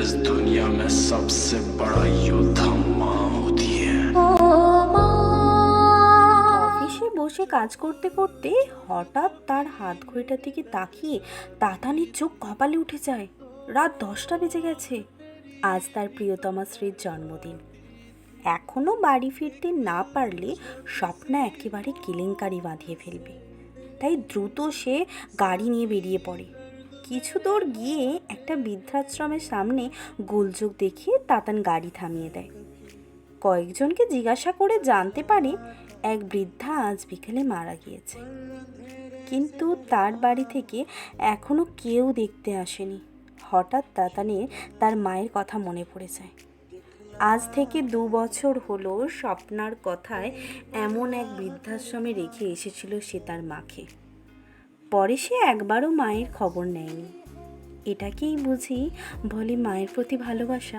इस दुनिया में सबसे बड़ा योद्धा माँ होती है। অফিসে বসে কাজ করতে করতে হঠাৎ তার হাত ঘড়িটার দিকে তাকিয়ে তাতানির চোখ কপালে উঠে যায়। রাত 10টা বেজে গেছে। আজ তার প্রিয়তমা স্ত্রীর জন্মদিন। এখনো বাড়ি ফিরতে না পারলে স্বপ্না একেবারে কেলেঙ্কারি বাঁধিয়ে ফেলবে। তাই দ্রুত সে গাড়ি নিয়ে বেরিয়ে পড়ে। কিছু দূর গিয়ে একটা বৃদ্ধাশ্রমের সামনে গোলযোগ দেখিয়ে তাতান গাড়ি থামিয়ে দেয়। কয়েকজনকে জিজ্ঞাসা করে জানতে পারে এক বৃদ্ধা আজ বিকেলে মারা গিয়েছে, কিন্তু তার বাড়ি থেকে এখনো কেউ দেখতে আসেনি। হঠাৎ তাতানের তার মায়ের কথা মনে পড়ে যায়। আজ থেকে 2 বছর হলো স্বপ্নার কথায় এমন এক বৃদ্ধাশ্রমে রেখে এসেছিল সে তার মাকে। পরে সে একবারও মায়ের খবর নেয়নি। এটাকেই বুঝি বলে মায়ের প্রতি ভালোবাসা।